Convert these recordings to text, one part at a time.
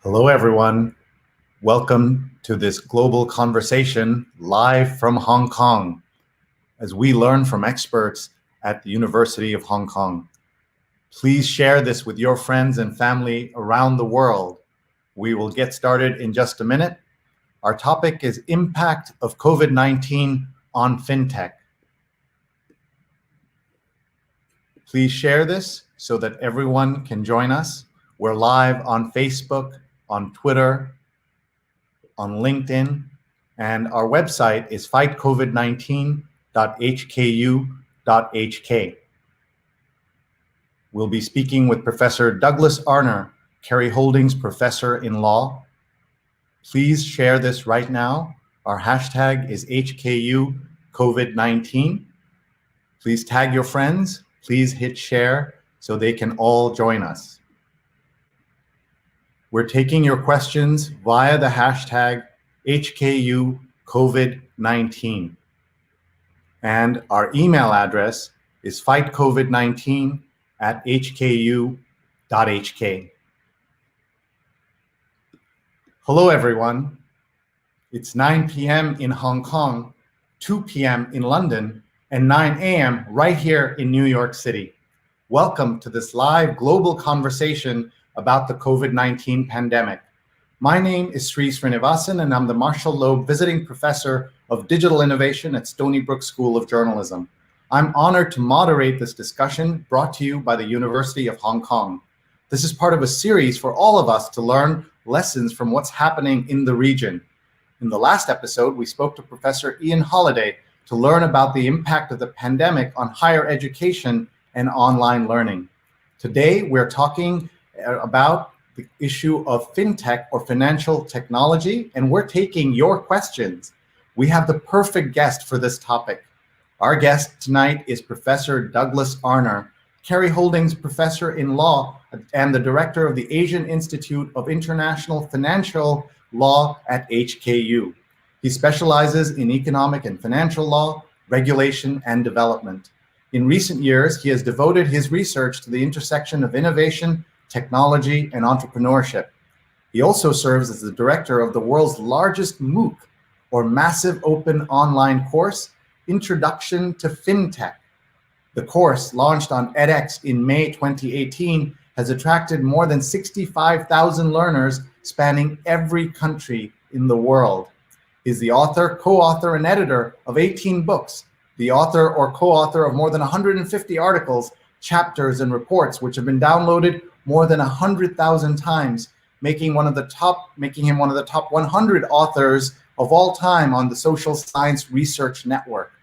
Hello, everyone. Welcome to this global conversation live from Hong Kong as we learn from experts at the University of Hong Kong. Please share this with your friends and family around the world. We will get started in just a minute. Our topic is impact of COVID-19 on FinTech. Please share this so that everyone can join us. We're live on Facebook, on Twitter, on LinkedIn, and our website is fightcovid19.hku.hk. We'll be speaking with Professor Douglas Arner, Kerry Holdings Professor in Law. Please share this right now. Our hashtag is HKU COVID-19. Please tag your friends. Please hit share so they can all join us. We're taking your questions via the hashtag HKU COVID-19. And our email address is fightcovid19@hku.hk. Hello, everyone. It's 9 p.m. in Hong Kong, 2 p.m. in London, and 9 a.m. right here in New York City. Welcome to this live global conversation about the COVID-19 pandemic. My name is Sri Srinivasan, and I'm the Marshall Loeb Visiting Professor of Digital Innovation at Stony Brook School of Journalism. I'm honored to moderate this discussion brought to you by the University of Hong Kong. This is part of a series for all of us to learn lessons from what's happening in the region. In the last episode, we spoke to Professor Ian Holliday to learn about the impact of the pandemic on higher education and online learning. Today, we're talking about the issue of FinTech or financial technology, and we're taking your questions. We have the perfect guest for this topic. Our guest tonight is Professor Douglas Arner, Kerry Holdings Professor in Law and the Director of the Asian Institute of International Financial Law at HKU. He specializes in economic and financial law, regulation, and development. In recent years, he has devoted his research to the intersection of innovation, technology, and entrepreneurship. He also serves as the director of the world's largest MOOC, or Massive Open Online Course, Introduction to FinTech. The course, launched on edX in May 2018, has attracted more than 65,000 learners spanning every country in the world. He's the author, co-author, and editor of 18 books, the author or co-author of more than 150 articles, chapters, and reports, which have been downloaded more than 100,000 times, making him one of the top 100 authors of all time on the Social Science Research Network.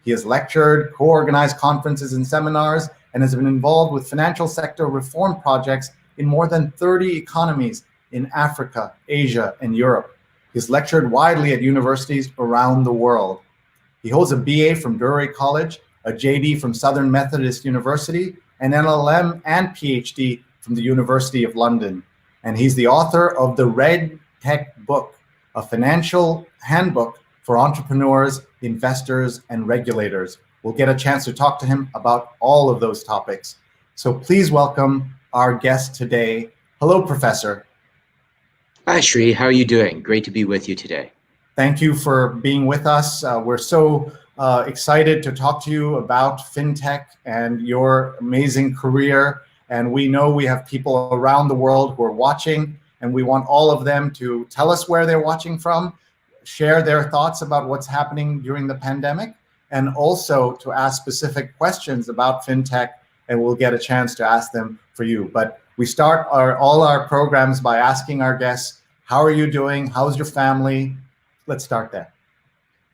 He has lectured, co-organized conferences and seminars, and has been involved with financial sector reform projects in more than 30 economies in Africa, Asia, and Europe. He's lectured widely at universities around the world. He holds a BA from Drury College, a JD from Southern Methodist University, an LLM and PhD from the University of London. And he's the author of the Red Tech Book, a financial handbook for entrepreneurs, investors, and regulators. We'll get a chance to talk to him about all of those topics. So please welcome our guest today. Hello, Professor. Hi, Sri. How are you doing? Great to be with you today. Thank you for being with us. We're so excited to talk to you about FinTech and your amazing career. And we know we have people around the world who are watching, and we want all of them to tell us where they're watching from, share their thoughts about what's happening during the pandemic, and also to ask specific questions about FinTech, and we'll get a chance to ask them for you. But we start all our programs by asking our guests, how are you doing? How's your family? Let's start there.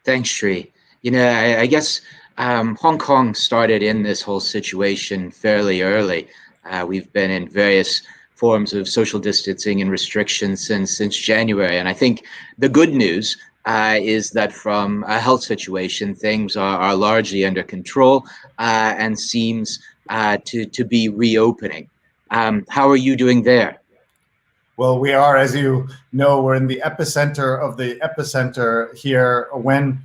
Thanks, Sri. You know, I guess Hong Kong started in this whole situation fairly early. We've been in various forms of social distancing and restrictions since January. And I think the good news is that from a health situation, things are largely under control and seems to be reopening. How are you doing there? Well, we are, as you know, we're in the epicenter of the epicenter here. When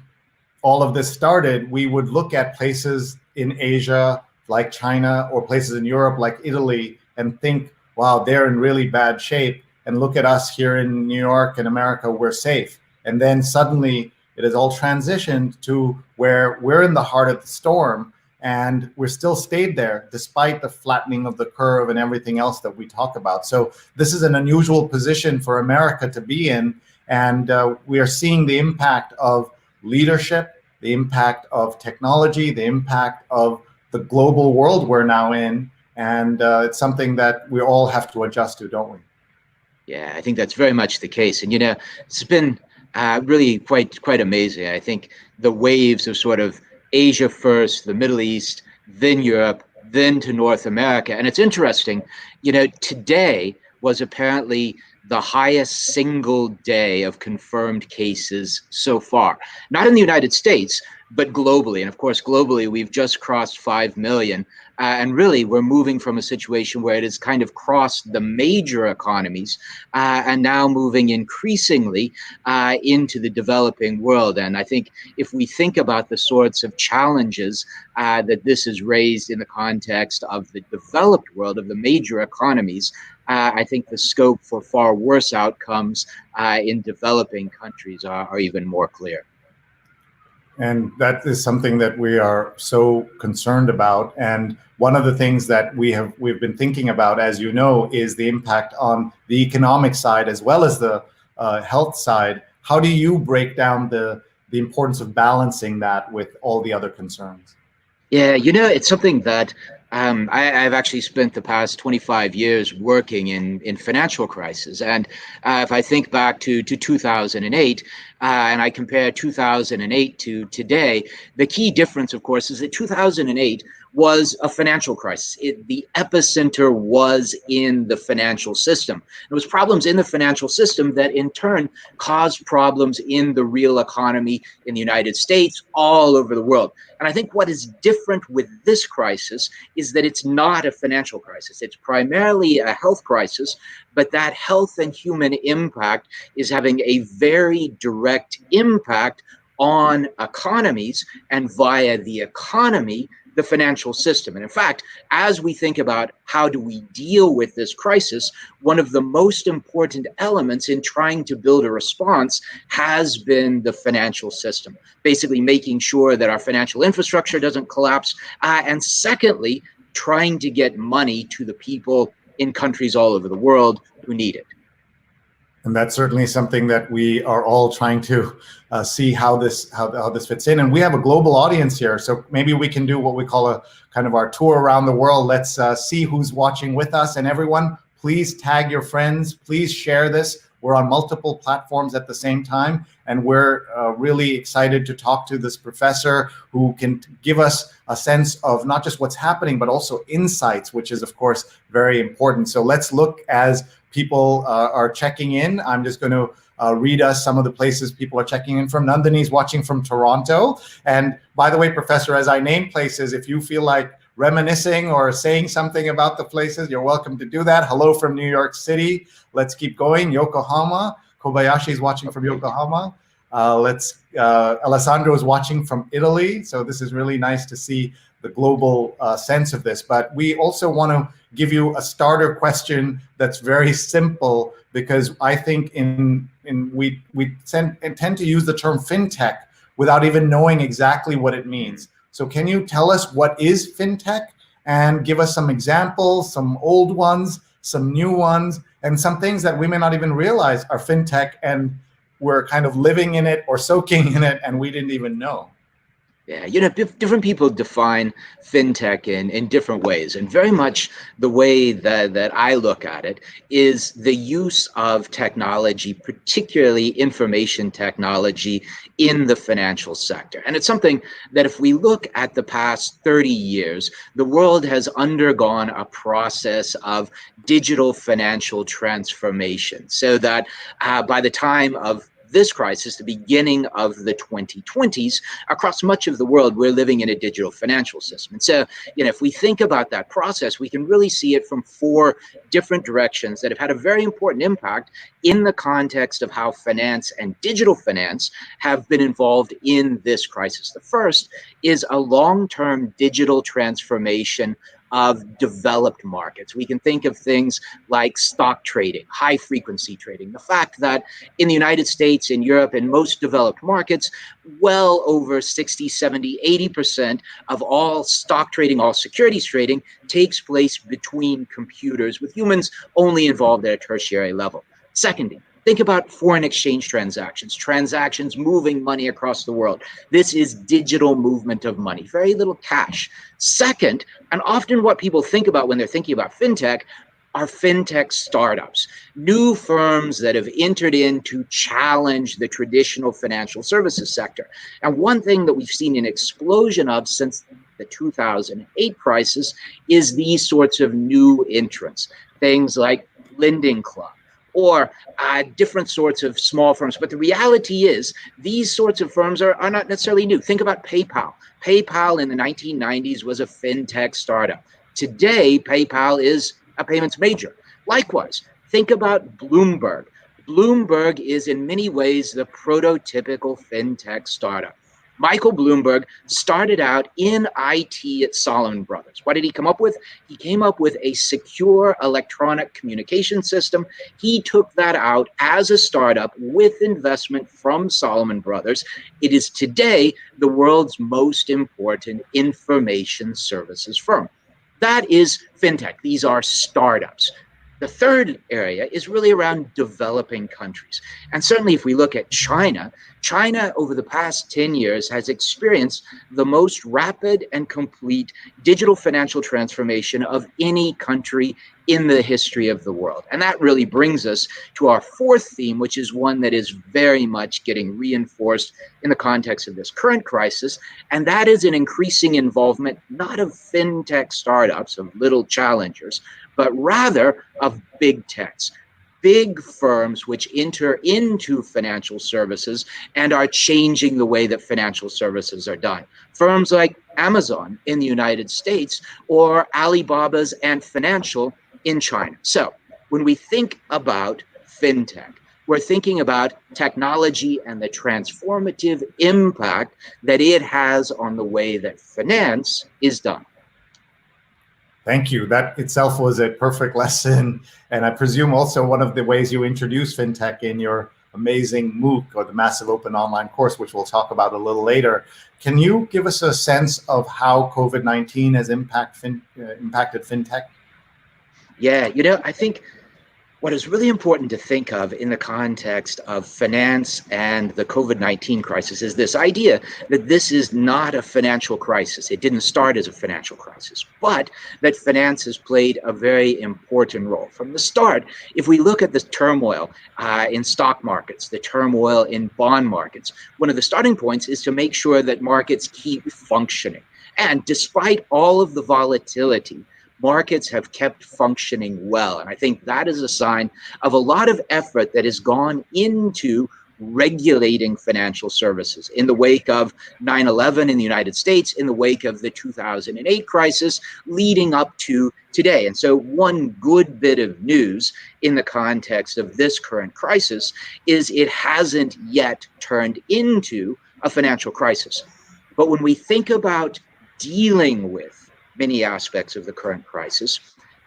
all of this started, we would look at places in Asia like China or places in Europe like Italy and think, wow, they're in really bad shape. and look at us here in New York and America, we're safe. And then suddenly it has all transitioned to where we're in the heart of the storm, and we're still stayed there despite the flattening of the curve and everything else that we talk about. So this is an unusual position for America to be in, and we are seeing the impact of leadership, the impact of technology, the impact of the global world we're now in, and it's something that we all have to adjust to, don't we? Yeah, I think that's very much the case. And, it's been really quite amazing. I think the waves of sort of Asia first, the Middle East, then Europe, then to North America. And it's interesting, today was apparently the highest single day of confirmed cases so far, not in the United States, but globally. And of course, globally, we've just crossed 5 million. And really, we're moving from a situation where it has kind of crossed the major economies and now moving increasingly into the developing world. And I think if we think about the sorts of challenges that this has raised in the context of the developed world, of the major economies, I think the scope for far worse outcomes in developing countries are even more clear. And that is something that we are so concerned about. And one of the things that we've been thinking about, as you know, is the impact on the economic side as well as the health side. How do you break down the importance of balancing that with all the other concerns? Yeah, it's something that I've actually spent the past 25 years working in financial crisis. And if I think back to 2008, and I compare 2008 to today, the key difference, of course, is that 2008 was a financial crisis. The epicenter was in the financial system. There was problems in the financial system that in turn caused problems in the real economy in the United States, all over the world. And I think what is different with this crisis is that it's not a financial crisis. It's primarily a health crisis, but that health and human impact is having a very direct impact on economies, and via the economy, the financial system. And in fact, as we think about how do we deal with this crisis, one of the most important elements in trying to build a response has been the financial system, basically making sure that our financial infrastructure doesn't collapse. And secondly, trying to get money to the people in countries all over the world who need it. And that's certainly something that we are all trying to see how this fits in. And we have a global audience here, so maybe we can do what we call a kind of our tour around the world. Let's see who's watching with us. And everyone, please tag your friends. Please share this. We're on multiple platforms at the same time, and we're really excited to talk to this professor who can give us a sense of not just what's happening, but also insights, which is, of course, very important. So let's look as people are checking in. I'm just going to read us some of the places people are checking in from. Nandini's watching from Toronto. And by the way, Professor, as I name places, if you feel like reminiscing or saying something about the places, you're welcome to do that. Hello from New York City. Let's keep going. Yokohama. Kobayashi is watching from Yokohama. Alessandro is watching from Italy. So this is really nice to see the global sense of this. But we also want to give you a starter question that's very simple, because I think we tend to use the term FinTech without even knowing exactly what it means. So can you tell us what is FinTech, and give us some examples, some old ones, some new ones, and some things that we may not even realize are FinTech, and we're kind of living in it or soaking in it and we didn't even know? Yeah, different people define FinTech in different ways. And very much the way that I look at it is the use of technology, particularly information technology, in the financial sector. And it's something that if we look at the past 30 years, the world has undergone a process of digital financial transformation, so that by the time of this crisis, the beginning of the 2020s, across much of the world, we're living in a digital financial system. And so, if we think about that process, we can really see it from 4 different directions that have had a very important impact in the context of how finance and digital finance have been involved in this crisis. The first is a long-term digital transformation of developed markets. We can think of things like stock trading, high frequency trading. The fact that in the United States, in Europe, in most developed markets, well over 60, 70, 80% of all stock trading, all securities trading takes place between computers, with humans only involved at a tertiary level. Secondly, think about foreign exchange transactions moving money across the world. This is digital movement of money, very little cash. Second, and often what people think about when they're thinking about fintech, are fintech startups, new firms that have entered in to challenge the traditional financial services sector. And one thing that we've seen an explosion of since the 2008 crisis is these sorts of new entrants, things like Lending Club, or different sorts of small firms. But the reality is these sorts of firms are not necessarily new. Think about PayPal. PayPal in the 1990s was a fintech startup. Today, PayPal is a payments major. Likewise, think about Bloomberg. Bloomberg is in many ways the prototypical fintech startup. Michael Bloomberg started out in IT at Salomon Brothers. What did he come up with? He came up with a secure electronic communication system. He took that out as a startup with investment from Salomon Brothers. It is today the world's most important information services firm. That is fintech. These are startups. The third area is really around developing countries. And certainly if we look at China, China over the past 10 years has experienced the most rapid and complete digital financial transformation of any country in the history of the world. And that really brings us to our fourth theme, which is one that is very much getting reinforced in the context of this current crisis. And that is an increasing involvement, not of fintech startups, of little challengers, but rather of big techs, big firms which enter into financial services and are changing the way that financial services are done. Firms like Amazon in the United States or Alibaba's Ant Financial in China. So when we think about fintech, we're thinking about technology and the transformative impact that it has on the way that finance is done. Thank you. That itself was a perfect lesson. And I presume also one of the ways you introduce fintech in your amazing MOOC, or the Massive Open Online Course, which we'll talk about a little later. Can you give us a sense of how COVID-19 has impacted fintech? Yeah, I think what is really important to think of in the context of finance and the COVID-19 crisis is this idea that this is not a financial crisis. It didn't start as a financial crisis, but that finance has played a very important role. From the start, if we look at the turmoil in stock markets, the turmoil in bond markets, one of the starting points is to make sure that markets keep functioning. And despite all of the volatility, markets have kept functioning well. And I think that is a sign of a lot of effort that has gone into regulating financial services in the wake of 9/11 in the United States, in the wake of the 2008 crisis, leading up to today. And so one good bit of news in the context of this current crisis is it hasn't yet turned into a financial crisis. But when we think about dealing with many aspects of the current crisis,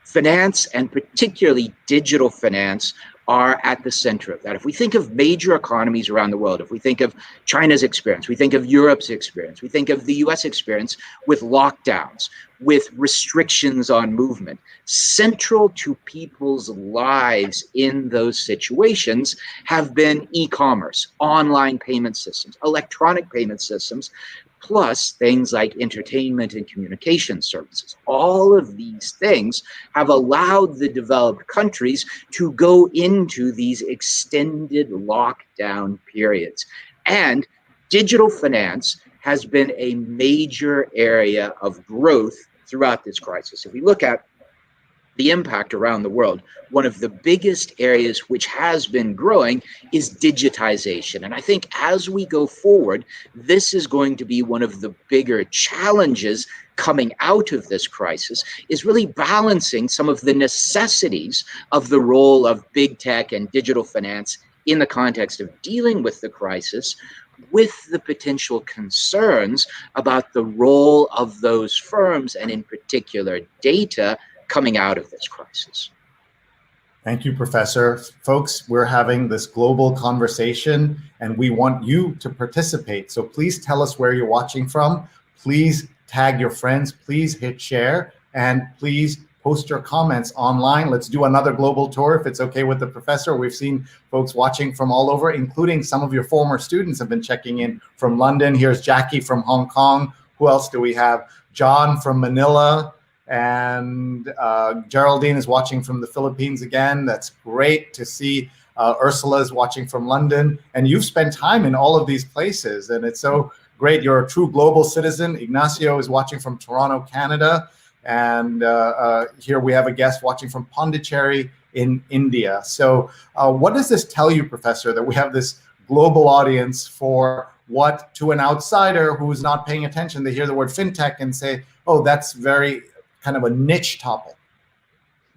finance, and particularly digital finance, are at the center of that. If we think of major economies around the world, if we think of China's experience, we think of Europe's experience, we think of the US experience with lockdowns, with restrictions on movement, central to people's lives in those situations have been e-commerce, online payment systems, electronic payment systems, plus things like entertainment and communication services. All of these things have allowed the developed countries to go into these extended lockdown periods. And digital finance has been a major area of growth throughout this crisis. If we look at the impact around the world, one of the biggest areas which has been growing is digitization. And I think as we go forward, this is going to be one of the bigger challenges coming out of this crisis, is really balancing some of the necessities of the role of big tech and digital finance in the context of dealing with the crisis, with the potential concerns about the role of those firms and in particular data coming out of this crisis. Thank you, Professor. Folks, we're having this global conversation and we want you to participate. So please tell us where you're watching from. Please tag your friends, please hit share, and please post your comments online. Let's do another global tour if it's okay with the professor. We've seen folks watching from all over, including some of your former students have been checking in from London. Here's Jackie from Hong Kong. Who else do we have? John from Manila. And Geraldine is watching from the Philippines again. That's great to see. Ursula is watching from London. And you've spent time in all of these places, and it's so great. You're a true global citizen. Ignacio is watching from Toronto, Canada. And here we have a guest watching from Pondicherry in India. So what does this tell you, Professor, that we have this global audience for what, to an outsider who's not paying attention, they hear the word fintech and say, oh, that's very kind of a niche topic?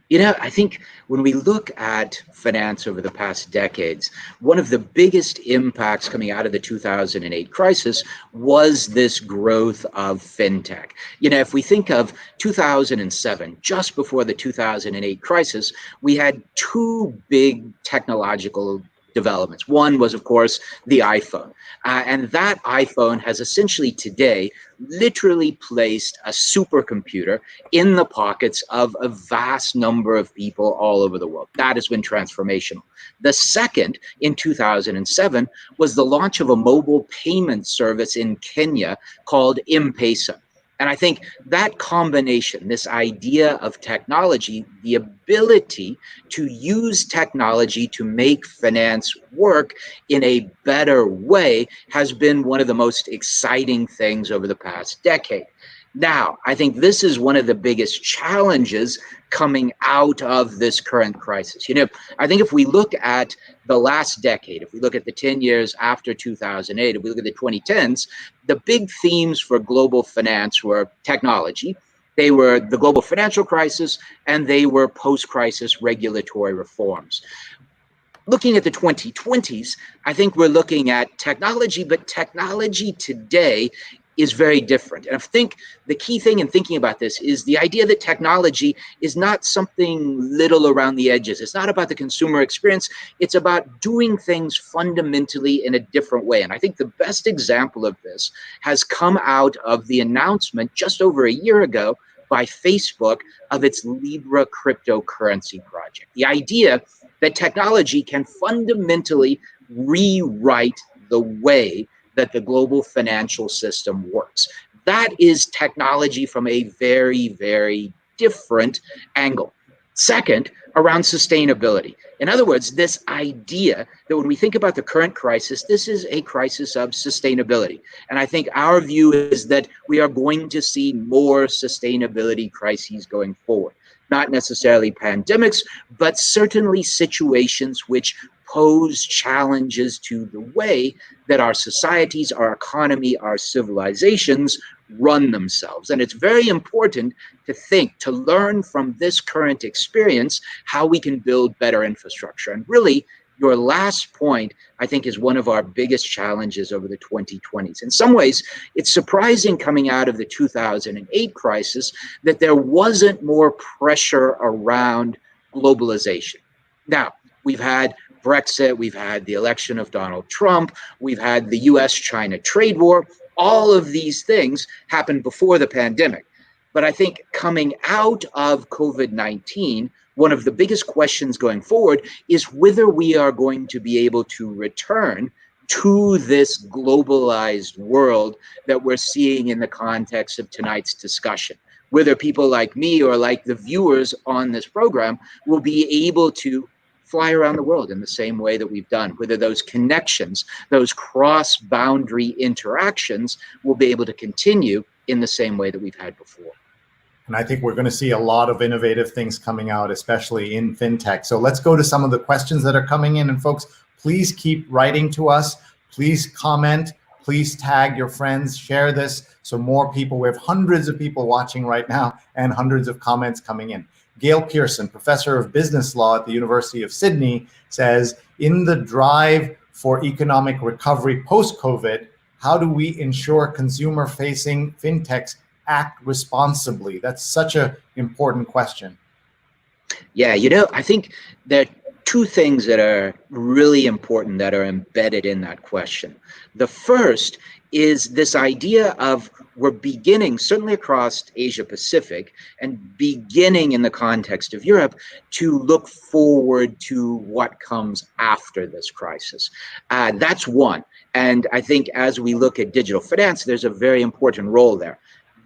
You know, I think when we look at finance over the past decades, one of the biggest impacts coming out of the 2008 crisis was this growth of fintech. You know, if we think of 2007, just before the 2008 crisis, we had two big technological developments. One was, of course, the iPhone. And that iPhone has essentially today literally placed a supercomputer in the pockets of a vast number of people all over the world. That has been transformational. The second, in 2007, was the launch of a mobile payment service in Kenya called M-Pesa. And I think that combination, this idea of technology, the ability to use technology to make finance work in a better way, has been one of the most exciting things over the past decade. Now, I think this is one of the biggest challenges coming out of this current crisis. You know, I think if we look at the last decade, if we look at the 10 years after 2008, if we look at the 2010s, the big themes for global finance were technology, they were the global financial crisis, and they were post-crisis regulatory reforms. Looking at the 2020s, I think we're looking at technology, but technology today is very different. And I think the key thing in thinking about this is the idea that technology is not something little around the edges. It's not about the consumer experience. It's about doing things fundamentally in a different way. And I think the best example of this has come out of the announcement just over a year ago by Facebook of its Libra cryptocurrency project. The idea that technology can fundamentally rewrite the way that the global financial system works. That is technology from a very, very different angle. Second, around sustainability. In other words, this idea that when we think about the current crisis, this is a crisis of sustainability. And I think our view is that we are going to see more sustainability crises going forward. Not necessarily pandemics, but certainly situations which pose challenges to the way that our societies, our economy, our civilizations run themselves. And it's very important to think, to learn from this current experience, how we can build better infrastructure. And really, your last point, I think, is one of our biggest challenges over the 2020s. In some ways, it's surprising coming out of the 2008 crisis that there wasn't more pressure around globalization. Now, we've had Brexit, we've had the election of Donald Trump, we've had the US-China trade war. All of these things happened before the pandemic. But I think coming out of COVID-19, one of the biggest questions going forward is whether we are going to be able to return to this globalized world that we're seeing in the context of tonight's discussion. Whether people like me or like the viewers on this program will be able to fly around the world in the same way that we've done, whether those connections, those cross-boundary interactions will be able to continue in the same way that we've had before. And I think we're going to see a lot of innovative things coming out, especially in fintech. So let's go to some of the questions that are coming in. And folks, please keep writing to us. Please comment. Please tag your friends. Share this so more people, we have hundreds of people watching right now and hundreds of comments coming in. Gail Pearson, professor of business law at the University of Sydney, says, in the drive for economic recovery post-COVID, how do we ensure consumer-facing fintechs act responsibly? That's such an important question. Yeah, I think there are two things that are really important that are embedded in that question. The first is this idea of we're beginning, certainly across Asia Pacific, and beginning in the context of Europe, to look forward to what comes after this crisis. That's one. And I think as we look at digital finance, there's a very important role there.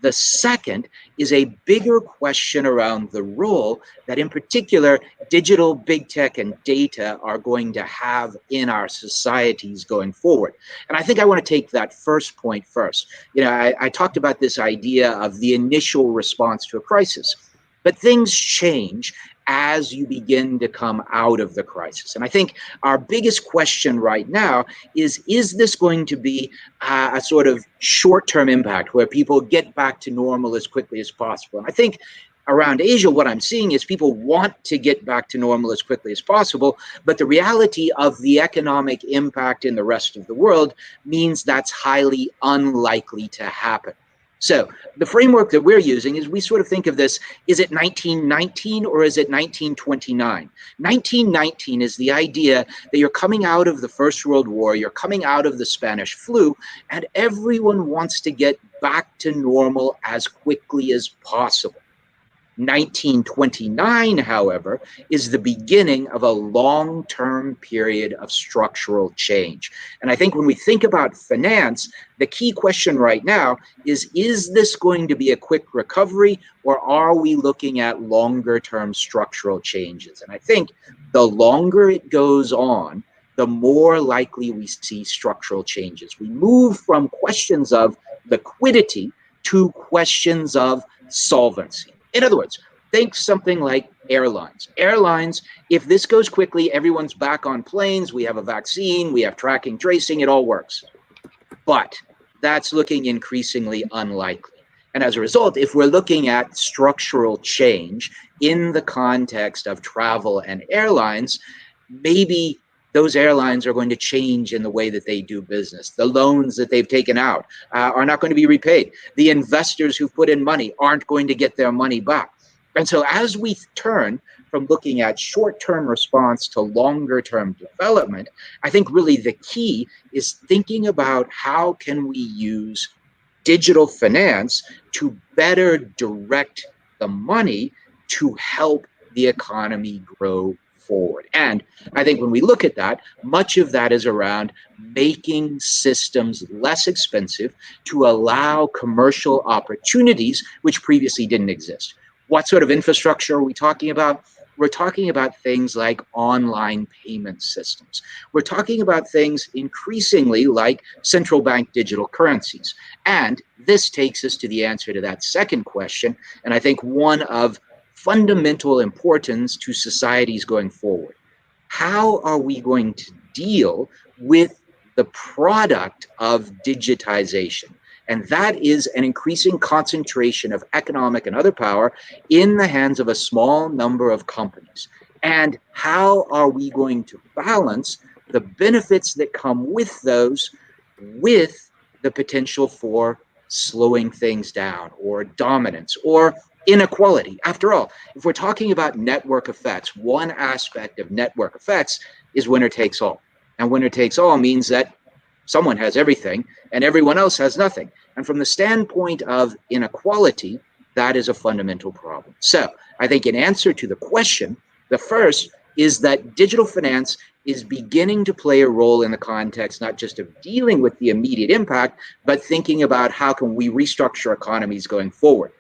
The second is a bigger question around the role that, in particular, digital, big tech, and data are going to have in our societies going forward. And I think I want to take that first point first. I talked about this idea of the initial response to a crisis, but things change as you begin to come out of the crisis. And I think our biggest question right now is this going to be a sort of short-term impact where people get back to normal as quickly as possible? And I think around Asia, what I'm seeing is people want to get back to normal as quickly as possible, but the reality of the economic impact in the rest of the world means that's highly unlikely to happen. So the framework that we're using is we sort of think of this, is it 1919 or is it 1929? 1919 is the idea that you're coming out of the First World War, you're coming out of the Spanish flu, and everyone wants to get back to normal as quickly as possible. 1929, however, is the beginning of a long-term period of structural change. And I think when we think about finance, the key question right now is this going to be a quick recovery, or are we looking at longer-term structural changes? And I think the longer it goes on, the more likely we see structural changes. We move from questions of liquidity to questions of solvency. In other words, think something like airlines. Airlines, if this goes quickly, everyone's back on planes, we have a vaccine, we have tracking, tracing, it all works. But that's looking increasingly unlikely. And as a result, if we're looking at structural change in the context of travel and airlines, maybe those airlines are going to change in the way that they do business. The loans that they've taken out are not going to be repaid. The investors who've put in money aren't going to get their money back. And so as we turn from looking at short-term response to longer-term development, I think really the key is thinking about how can we use digital finance to better direct the money to help the economy grow forward. And I think when we look at that, much of that is around making systems less expensive to allow commercial opportunities which previously didn't exist. What sort of infrastructure are we talking about? We're talking about things like online payment systems. We're talking about things increasingly like central bank digital currencies. And this takes us to the answer to that second question, and I think one of fundamental importance to societies going forward. How are we going to deal with the product of digitization? And that is an increasing concentration of economic and other power in the hands of a small number of companies. And how are we going to balance the benefits that come with those with the potential for slowing things down or dominance or inequality? After all, if we're talking about network effects, one aspect of network effects is winner takes all. And winner takes all means that someone has everything and everyone else has nothing. And from the standpoint of inequality, that is a fundamental problem. So I think in answer to the question, the first is that digital finance is beginning to play a role in the context, not just of dealing with the immediate impact, but thinking about how can we restructure economies going forward.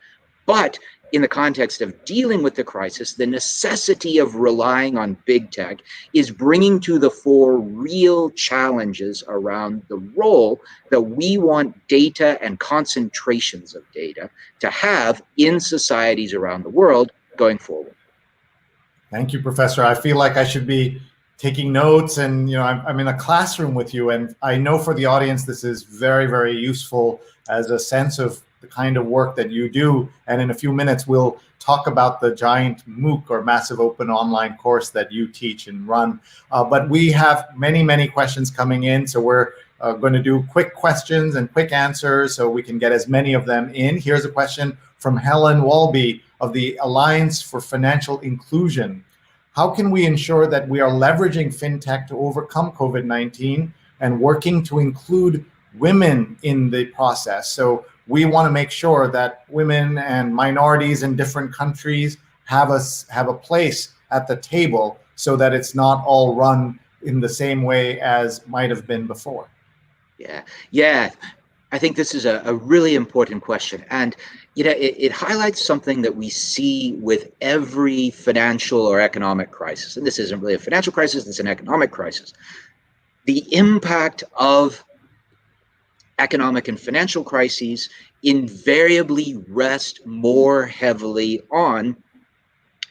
But in the context of dealing with the crisis, the necessity of relying on big tech is bringing to the fore real challenges around the role that we want data and concentrations of data to have in societies around the world going forward. Thank you, Professor. I feel like I should be taking notes, and I'm in a classroom with you, and I know for the audience this is very, very useful as a sense of the kind of work that you do. And in a few minutes, we'll talk about the giant MOOC, or massive open online course, that you teach and run. But we have many questions coming in, so we're going to do quick questions and quick answers so we can get as many of them in. Here's a question from Helen Walby of the Alliance for Financial Inclusion. How can we ensure that we are leveraging FinTech to overcome COVID-19 and working to include women in the process? So we want to make sure that women and minorities in different countries have a place at the table, so that it's not all run in the same way as might have been before. Yeah. I think this is a really important question. And it highlights something that we see with every financial or economic crisis. And this isn't really a financial crisis, it's an economic crisis. The impact of economic and financial crises invariably rest more heavily on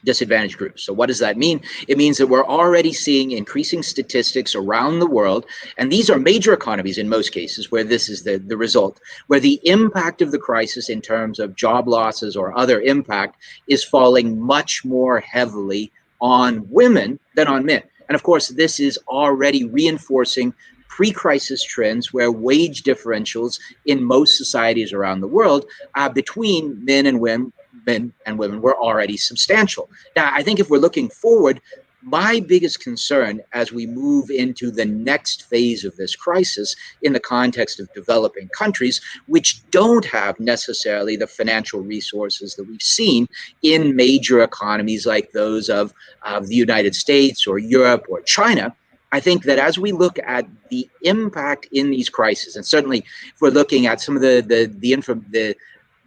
disadvantaged groups. So what does that mean? It means that we're already seeing increasing statistics around the world, and these are major economies in most cases where this is the result, where the impact of the crisis in terms of job losses or other impact is falling much more heavily on women than on men. And of course, this is already reinforcing pre-crisis trends where wage differentials in most societies around the world between men and women were already substantial. Now, I think if we're looking forward, my biggest concern as we move into the next phase of this crisis in the context of developing countries, which don't have necessarily the financial resources that we've seen in major economies like those of the United States or Europe or China, I think that as we look at the impact in these crises, and certainly if we're looking at some of the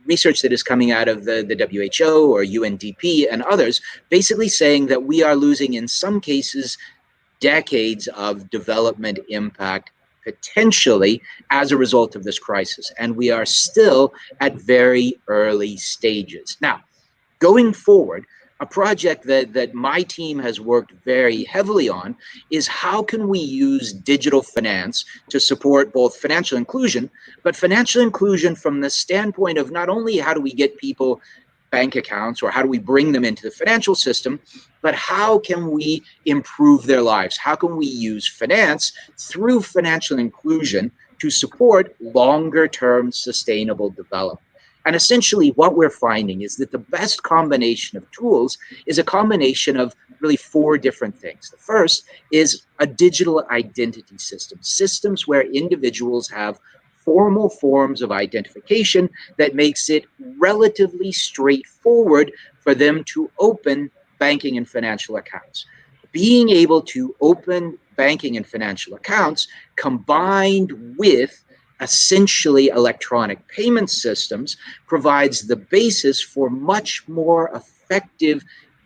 research that is coming out of the WHO or UNDP and others, basically saying that we are losing, in some cases, decades of development impact potentially as a result of this crisis. And we are still at very early stages. Now, going forward, a project that my team has worked very heavily on is how can we use digital finance to support both financial inclusion, but financial inclusion from the standpoint of not only how do we get people bank accounts or how do we bring them into the financial system, but how can we improve their lives? How can we use finance through financial inclusion to support longer-term sustainable development? And essentially what we're finding is that the best combination of tools is a combination of really 4 different things. The first is a digital identity system, systems where individuals have formal forms of identification that makes it relatively straightforward for them to open banking and financial accounts. Being able to open banking and financial accounts combined with essentially electronic payment systems provides the basis for much more effective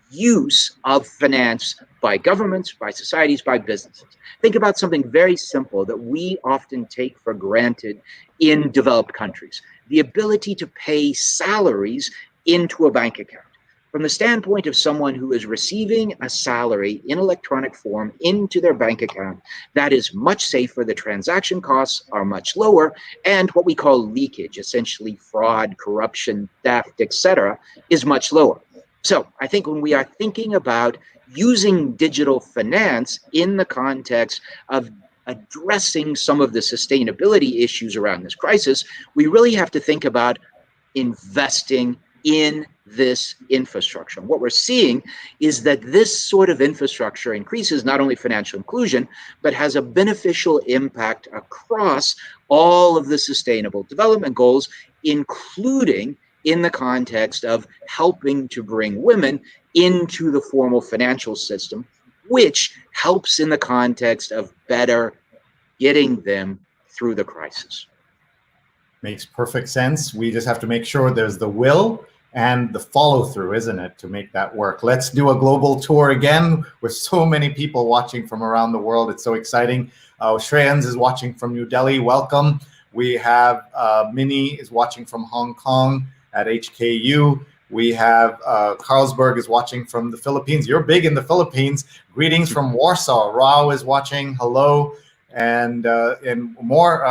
use of finance by governments, by societies, by businesses. Think about something very simple that we often take for granted in developed countries: the ability to pay salaries into a bank account. From the standpoint of someone who is receiving a salary in electronic form into their bank account, that is much safer, the transaction costs are much lower, and what we call leakage, essentially fraud, corruption, theft, etc., is much lower. So I think when we are thinking about using digital finance in the context of addressing some of the sustainability issues around this crisis, we really have to think about investing in this infrastructure. And what we're seeing is that this sort of infrastructure increases not only financial inclusion, but has a beneficial impact across all of the sustainable development goals, including in the context of helping to bring women into the formal financial system, which helps in the context of better getting them through the crisis. Makes perfect sense. We just have to make sure there's the will and the follow through, isn't it, to make that work. Let's do a global tour again with so many people watching from around the world. It's so exciting. Shreyans is watching from New Delhi. Welcome. We have Minnie is watching from Hong Kong at HKU. We have Carlsberg is watching from the Philippines. You're big in the Philippines. Greetings from Warsaw. Rao is watching. Hello. And more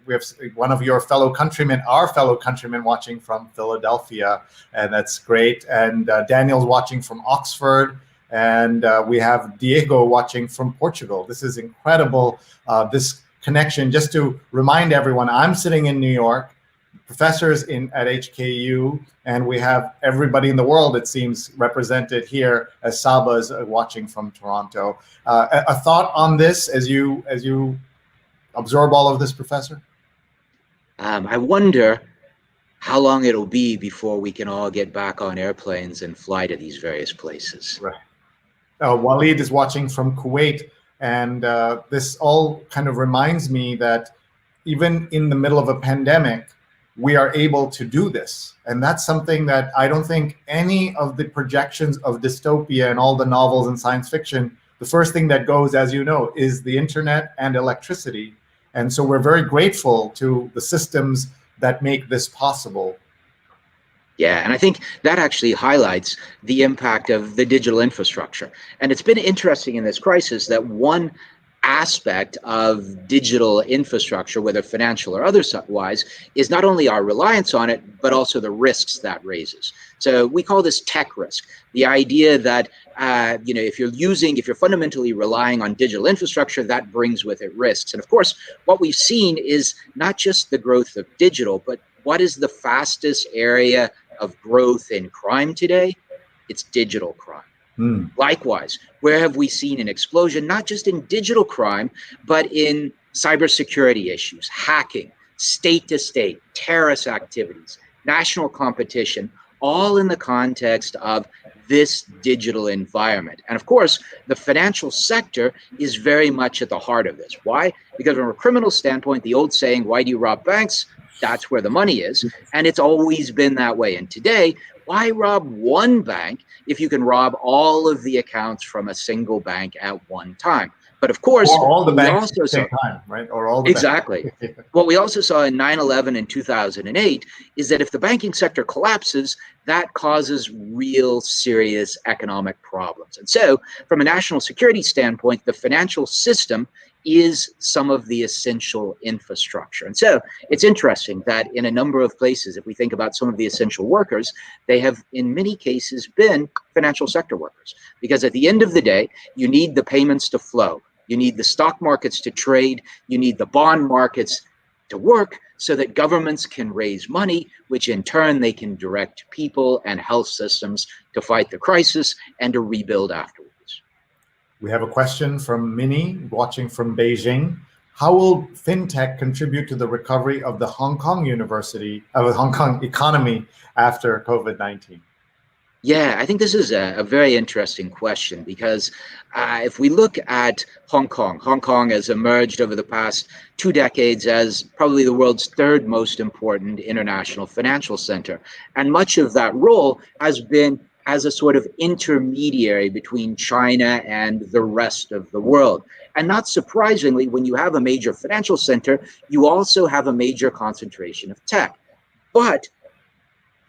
we have one of your fellow countrymen, our fellow countrymen, watching from Philadelphia, and that's great. And Daniel's watching from Oxford, and we have Diego watching from Portugal. This is incredible, this connection. Just to remind everyone, I'm sitting in New York, professors at HKU, and we have everybody in the world, it seems, represented here, as Saba is watching from Toronto. A thought on this as you absorb all of this, Professor? I wonder how long it'll be before we can all get back on airplanes and fly to these various places. Right. Walid is watching from Kuwait, and this all kind of reminds me that even in the middle of a pandemic, we are able to do this. And that's something that I don't think any of the projections of dystopia and all the novels and science fiction, the first thing that goes, as you know, is the internet and electricity. And so we're very grateful to the systems that make this possible. Yeah, and I think that actually highlights the impact of the digital infrastructure. And it's been interesting in this crisis that one aspect of digital infrastructure, whether financial or otherwise, is not only our reliance on it, but also the risks that raises. So we call this tech risk. The idea that if you're fundamentally relying on digital infrastructure, that brings with it risks. And of course, what we've seen is not just the growth of digital, but what is the fastest area of growth in crime today? It's digital crime. Likewise, where have we seen an explosion, not just in digital crime, but in cybersecurity issues, hacking, state-to-state, terrorist activities, national competition, all in the context of this digital environment. And of course, the financial sector is very much at the heart of this. Why? Because from a criminal standpoint, the old saying, why do you rob banks? That's where the money is. And it's always been that way. And today, why rob one bank if you can rob all of the accounts from a single bank at one time? But of course, or all the banks at the same time, right? Or all the exactly. What we also saw in 9/11 and 2008 is that if the banking sector collapses, that causes real serious economic problems. And so from a national security standpoint, the financial system is some of the essential infrastructure. And so it's interesting that in a number of places, if we think about some of the essential workers, they have in many cases been financial sector workers. Because at the end of the day, you need the payments to flow. You need the stock markets to trade. You need the bond markets to work so that governments can raise money, which in turn they can direct people and health systems to fight the crisis and to rebuild afterwards. We have a question from Minnie, watching from Beijing. How will FinTech contribute to the recovery of the Hong Kong economy after COVID-19? Yeah, I think this is a very interesting question because if we look at Hong Kong has emerged over the past 2 decades as probably the world's third most important international financial center. And much of that role has been as a sort of intermediary between China and the rest of the world. And not surprisingly, when you have a major financial center, you also have a major concentration of tech. But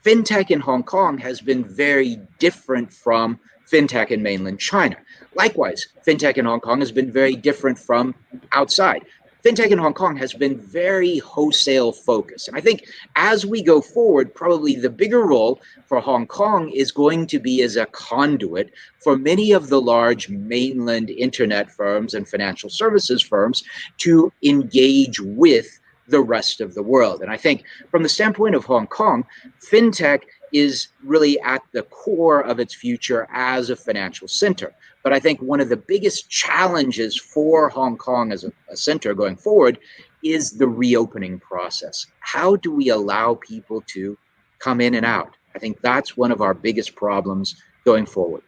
FinTech in Hong Kong has been very different from FinTech in mainland China. Likewise, FinTech in Hong Kong has been very different from outside. FinTech in Hong Kong has been very wholesale focused. And I think as we go forward, probably the bigger role for Hong Kong is going to be as a conduit for many of the large mainland internet firms and financial services firms to engage with the rest of the world. And I think from the standpoint of Hong Kong, FinTech is really at the core of its future as a financial center. But I think one of the biggest challenges for Hong Kong as a center going forward is the reopening process. How do we allow people to come in and out? I think that's one of our biggest problems going forward.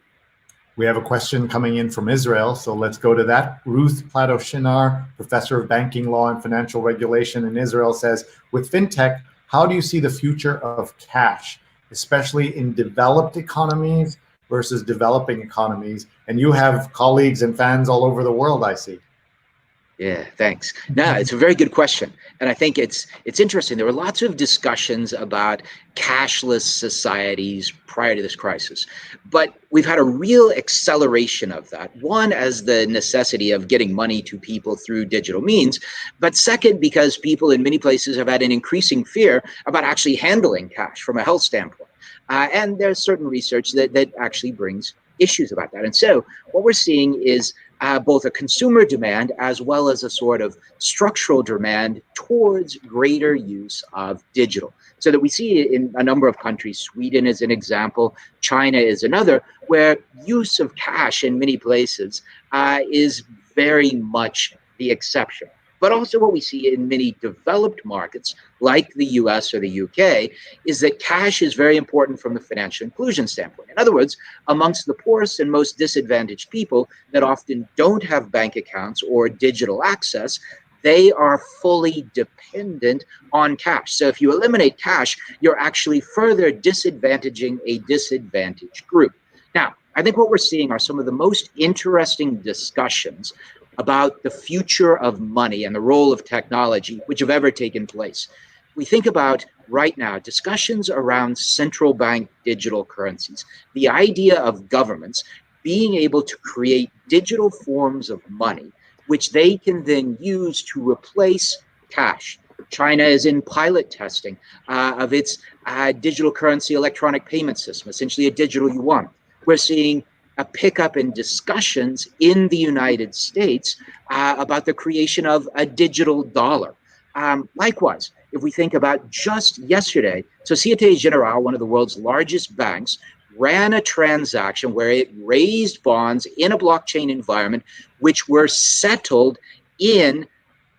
We have a question coming in from Israel, so let's go to that. Ruth Plato-Shinar, professor of banking law and financial regulation in Israel, says, with FinTech, how do you see the future of cash, especially in developed economies versus developing economies? And you have colleagues and fans all over the world, I see. Yeah, thanks. No, it's a very good question. And I think it's interesting. There were lots of discussions about cashless societies prior to this crisis. But we've had a real acceleration of that. One, as the necessity of getting money to people through digital means, but second, because people in many places have had an increasing fear about actually handling cash from a health standpoint. And there's certain research that actually brings issues about that. And so what we're seeing is both a consumer demand as well as a sort of structural demand towards greater use of digital. So that we see in a number of countries, Sweden is an example, China is another, where use of cash in many places is very much the exception. But also what we see in many developed markets, like the US or the UK, is that cash is very important from the financial inclusion standpoint. In other words, amongst the poorest and most disadvantaged people that often don't have bank accounts or digital access, they are fully dependent on cash. So if you eliminate cash, you're actually further disadvantaging a disadvantaged group. Now, I think what we're seeing are some of the most interesting discussions about the future of money and the role of technology which have ever taken place. We think about right now discussions around central bank digital currencies, the idea of governments being able to create digital forms of money which they can then use to replace cash. China is in pilot testing of its digital currency electronic payment system, essentially a digital yuan. We're seeing a pickup in discussions in the United States about the creation of a digital dollar. Likewise, if we think about just yesterday, Societe Generale, one of the world's largest banks, ran a transaction where it raised bonds in a blockchain environment, which were settled in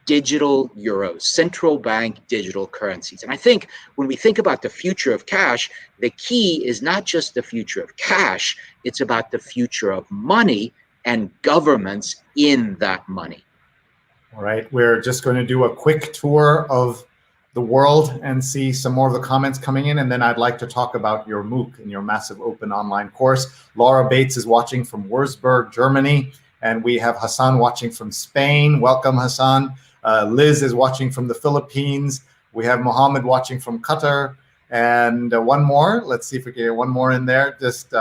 digital euros, central bank digital currencies. And I think when we think about the future of cash, the key is not just the future of cash, it's about the future of money and governments in that money. All right, we're just going to do a quick tour of the world and see some more of the comments coming in, and then I'd like to talk about your MOOC and your massive open online course. Laura Bates is watching from Würzburg, Germany, and we have Hassan watching from Spain. Welcome, Hassan. Liz is watching from the Philippines. We have Mohammed watching from Qatar, and one more. Let's see if we can get one more in there. Just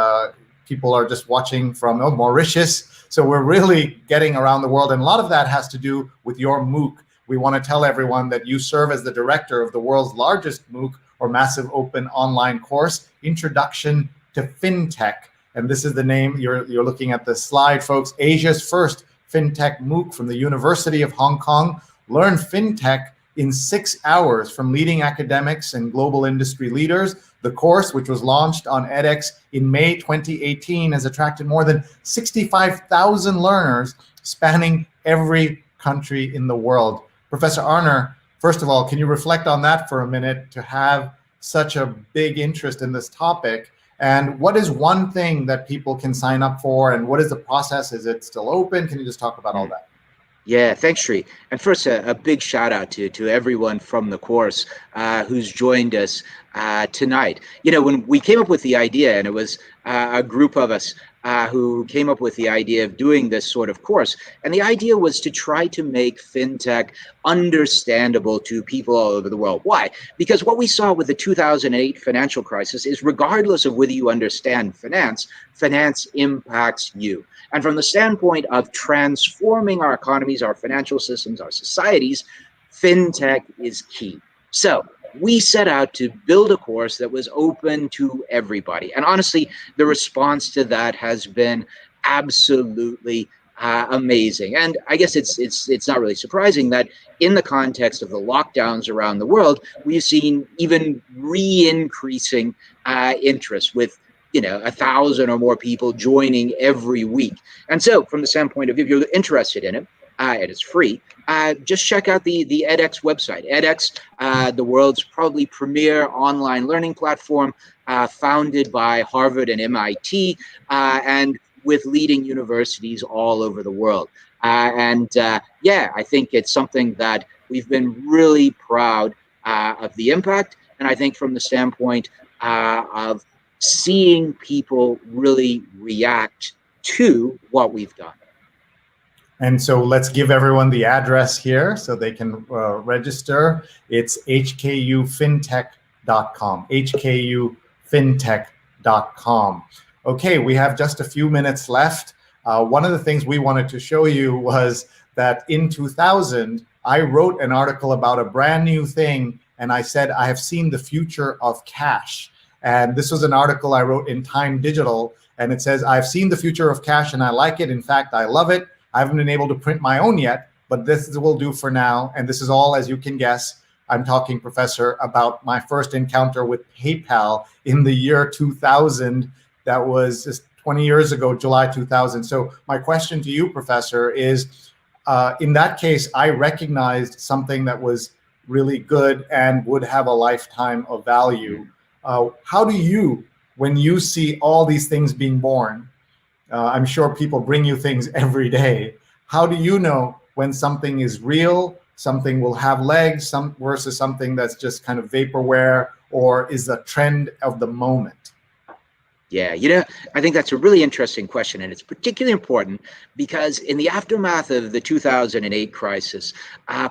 people are just watching from Mauritius. So we're really getting around the world, and a lot of that has to do with your MOOC. We want to tell everyone that you serve as the director of the world's largest MOOC, or massive open online course, Introduction to FinTech. And this is the name, you're looking at the slide, folks, Asia's first FinTech MOOC from the University of Hong Kong. Learn FinTech in 6 hours from leading academics and global industry leaders. The course, which was launched on edX in May 2018, has attracted more than 65,000 learners spanning every country in the world. Professor Arner, first of all, can you reflect on that for a minute, to have such a big interest in this topic? And what is one thing that people can sign up for, and what is the process? Is it still open? Can you just talk about all that? Yeah, thanks, Sri. And first, a big shout out to everyone from the course who's joined us tonight. You know, when we came up with the idea, and it was a group of us who came up with the idea of doing this sort of course. And the idea was to try to make FinTech understandable to people all over the world. Why? Because what we saw with the 2008 financial crisis is, regardless of whether you understand finance, finance impacts you. And from the standpoint of transforming our economies, our financial systems, our societies, FinTech is key. So we set out to build a course that was open to everybody. And honestly, the response to that has been absolutely amazing. And I guess it's not really surprising that in the context of the lockdowns around the world, we've seen even re-increasing interest with 1,000 or more people joining every week. And so from the standpoint of, if you're interested in it, and it's free, just check out the edX website. edX, the world's probably premier online learning platform, founded by Harvard and MIT, and with leading universities all over the world. Yeah, I think it's something that we've been really proud of the impact. And I think from the standpoint of seeing people really react to what we've done. And so let's give everyone the address here so they can register. It's hkufintech.com, hkufintech.com. Okay, we have just a few minutes left. One of the things we wanted to show you was that in 2000, I wrote an article about a brand new thing, and I said, I have seen the future of cash. And this was an article I wrote in Time Digital, and it says, I've seen the future of cash and I like it. In fact, I love it. I haven't been able to print my own yet, but this will do for now. And this is all, as you can guess, I'm talking, Professor, about my first encounter with PayPal in the year 2000. That was just 20 years ago, July 2000. So my question to you, Professor, is in that case, I recognized something that was really good and would have a lifetime of value. How do you, when you see all these things being born, I'm sure people bring you things every day. How do you know when something is real, something will have legs, versus something that's just kind of vaporware or is a trend of the moment? Yeah, I think that's a really interesting question, and it's particularly important because in the aftermath of the 2008 crisis,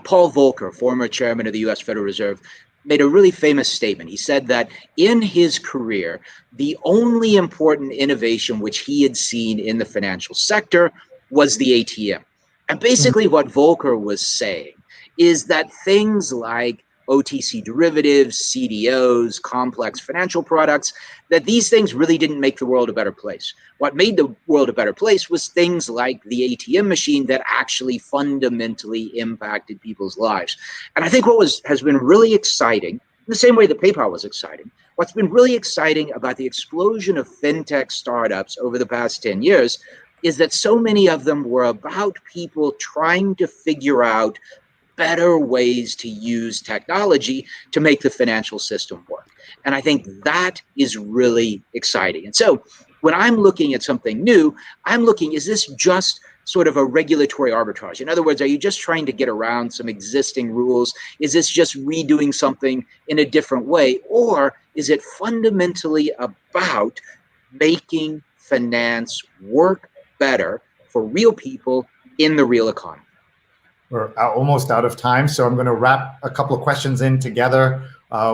Paul Volcker, former chairman of the US Federal Reserve, made a really famous statement. He said that in his career, the only important innovation which he had seen in the financial sector was the ATM. And basically what Volcker was saying is that things like OTC derivatives, CDOs, complex financial products, that these things really didn't make the world a better place. What made the world a better place was things like the ATM machine that actually fundamentally impacted people's lives. And I think what has been really exciting, in the same way that PayPal was exciting, what's been really exciting about the explosion of fintech startups over the past 10 years is that so many of them were about people trying to figure out better ways to use technology to make the financial system work. And I think that is really exciting. And so when I'm looking at something new, I'm looking, is this just sort of a regulatory arbitrage? In other words, are you just trying to get around some existing rules? Is this just redoing something in a different way? Or is it fundamentally about making finance work better for real people in the real economy? We're almost out of time, so I'm going to wrap a couple of questions in together.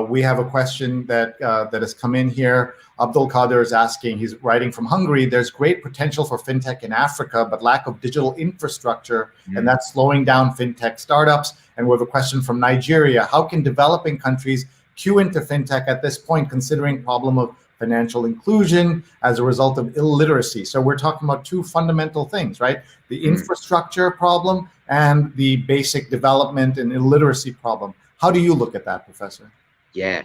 We have a question that has come in here. Abdul Qadir is asking, he's writing from Hungary, there's great potential for fintech in Africa, but lack of digital infrastructure, and that's slowing down fintech startups. And we have a question from Nigeria. How can developing countries queue into fintech at this point, considering problem of financial inclusion as a result of illiteracy? So we're talking about two fundamental things, right? The infrastructure problem and the basic development and illiteracy problem. How do you look at that, Professor? Yeah,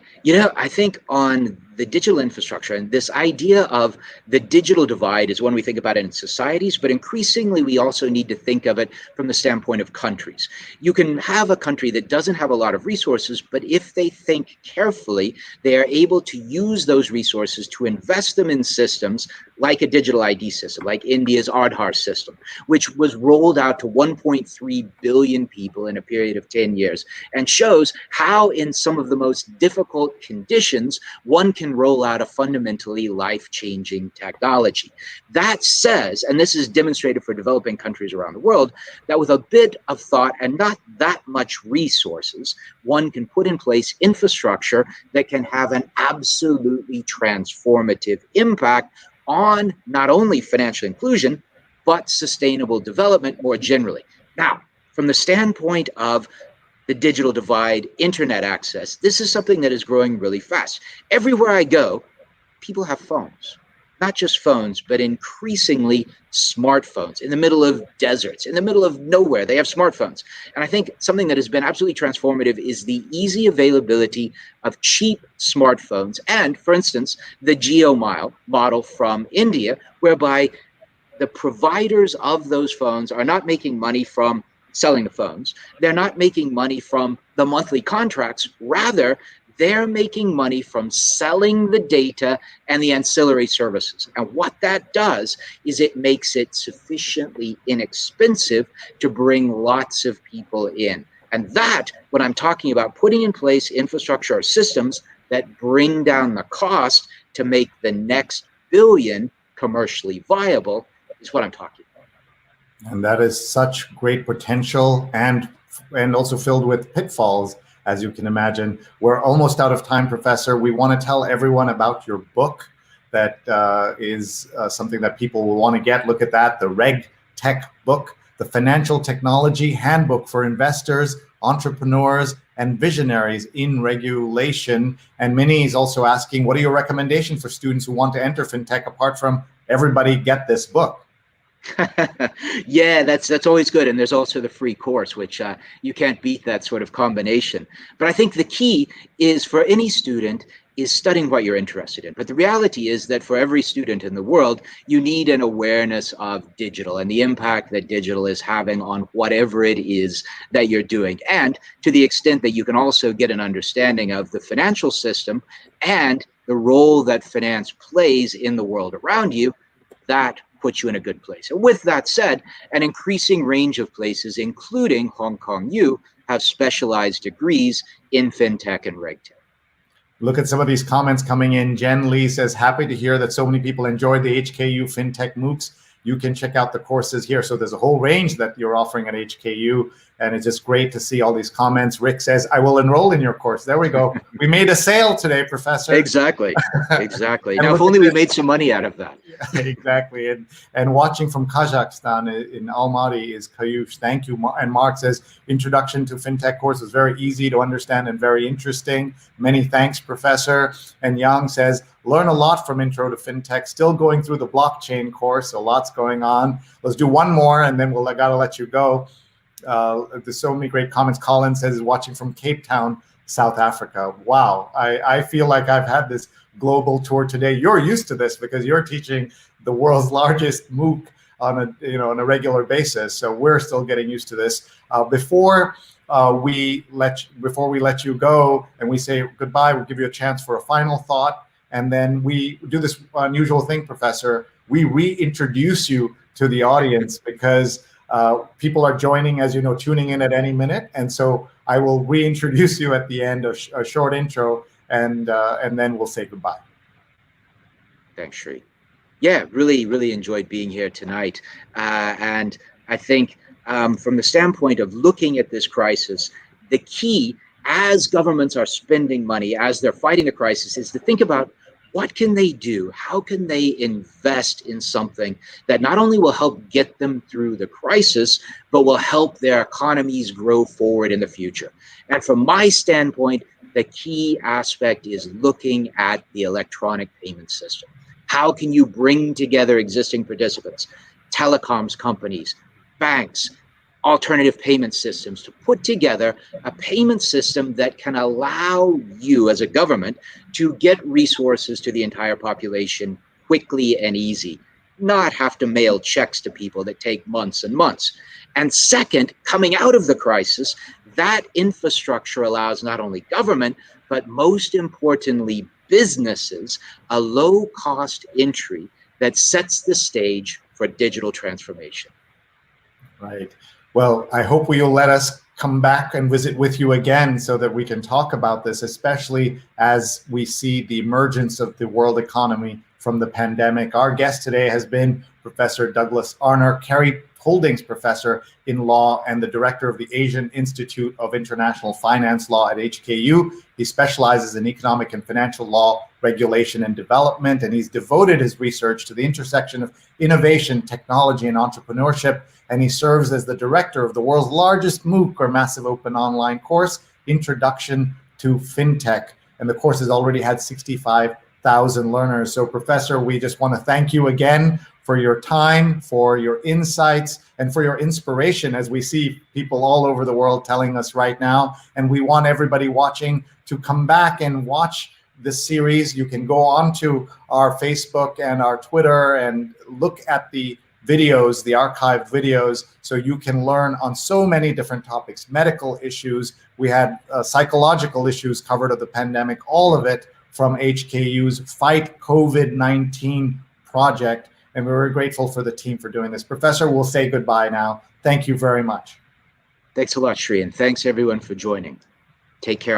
I think on the digital infrastructure and this idea of the digital divide is one we think about it in societies, but increasingly we also need to think of it from the standpoint of countries. You can have a country that doesn't have a lot of resources, but if they think carefully, they are able to use those resources to invest them in systems like a digital ID system, like India's Aadhaar system, which was rolled out to 1.3 billion people in a period of 10 years and shows how in some of the most difficult conditions, one can roll out a fundamentally life-changing technology. That says, and this is demonstrated for developing countries around the world, that with a bit of thought and not that much resources, one can put in place infrastructure that can have an absolutely transformative impact on not only financial inclusion, but sustainable development more generally. Now, from the standpoint of the digital divide, internet access, this is something that is growing really fast. Everywhere I go, people have phones. Not just phones, but increasingly smartphones. In the middle of deserts, in the middle of nowhere, they have smartphones. And I think something that has been absolutely transformative is the easy availability of cheap smartphones. And, for instance, the GeoMile model from India, whereby the providers of those phones are not making money from selling the phones. They're not making money from the monthly contracts. Rather, they're making money from selling the data and the ancillary services. And what that does is it makes it sufficiently inexpensive to bring lots of people in. And that, when I'm talking about putting in place infrastructure or systems that bring down the cost to make the next billion commercially viable, is what I'm talking about. And that is such great potential and also filled with pitfalls, as you can imagine. We're almost out of time, Professor. We want to tell everyone about your book that is something that people will want to get. Look at that, the Reg Tech book, the Financial Technology Handbook for Investors, Entrepreneurs, and Visionaries in Regulation. And Minnie is also asking, what are your recommendations for students who want to enter FinTech apart from everybody get this book? Yeah, that's always good. And there's also the free course, which you can't beat that sort of combination. But I think the key is for any student is studying what you're interested in. But the reality is that for every student in the world, you need an awareness of digital and the impact that digital is having on whatever it is that you're doing. And to the extent that you can also get an understanding of the financial system and the role that finance plays in the world around you, that puts you in a good place. And with that said, an increasing range of places, including Hong Kong U, have specialized degrees in FinTech and RegTech. Look at some of these comments coming in. Jen Lee says, happy to hear that so many people enjoyed the HKU FinTech MOOCs. You can check out the courses here. So there's a whole range that you're offering at HKU, and it's just great to see all these comments. Rick says, I will enroll in your course. There we go. We made a sale today, Professor. Exactly, exactly. Now, if only we made some money out of that. Exactly. And watching from Kazakhstan in Almaty is Kayush. Thank you. And Mark says, introduction to FinTech course was very easy to understand and very interesting. Many thanks, Professor. And Yang says, learn a lot from Intro to FinTech, still going through the blockchain course, so lots going on. Let's do one more, and then I gotta let you go. There's so many great comments. Colin says he's watching from Cape Town, South Africa. Wow, I feel like I've had this global tour today. You're used to this because you're teaching the world's largest MOOC on a regular basis. So we're still getting used to this. Before we let you go and we say goodbye, we'll give you a chance for a final thought. And then we do this unusual thing, Professor. We reintroduce you to the audience because people are joining, as you know, tuning in at any minute. And so I will reintroduce you at the end, a short intro, and then we'll say goodbye. Thanks, Sri. Yeah, really enjoyed being here tonight. And I think from the standpoint of looking at this crisis, the key, as governments are spending money, as they're fighting the crisis, is to think about what can they do? How can they invest in something that not only will help get them through the crisis, but will help their economies grow forward in the future? And from my standpoint, the key aspect is looking at the electronic payment system. How can you bring together existing participants, telecoms companies, banks, alternative payment systems to put together a payment system that can allow you as a government to get resources to the entire population quickly and easy, not have to mail checks to people that take months and months. And second, coming out of the crisis, that infrastructure allows not only government, but most importantly, businesses, a low-cost entry that sets the stage for digital transformation. Right. Well, I hope you'll let us come back and visit with you again so that we can talk about this, especially as we see the emergence of the world economy from the pandemic. Our guest today has been Professor Douglas Arner, Kerry Holdings Professor in Law and the Director of the Asian Institute of International Finance Law at HKU. He specializes in economic and financial law, regulation, and development, and he's devoted his research to the intersection of innovation, technology, and entrepreneurship. And he serves as the director of the world's largest MOOC, or massive open online course, Introduction to FinTech. And the course has already had 65,000 learners. So, Professor, we just want to thank you again for your time, for your insights, and for your inspiration, as we see people all over the world telling us right now. And we want everybody watching to come back and watch this series. You can go onto our Facebook and our Twitter and look at the videos, the archived videos, so you can learn on so many different topics, medical issues. We had psychological issues covered of the pandemic, all of it from HKU's Fight COVID-19 project. And we're very grateful for the team for doing this. Professor, we'll say goodbye now. Thank you very much. Thanks a lot, Sri, and thanks everyone for joining. Take care.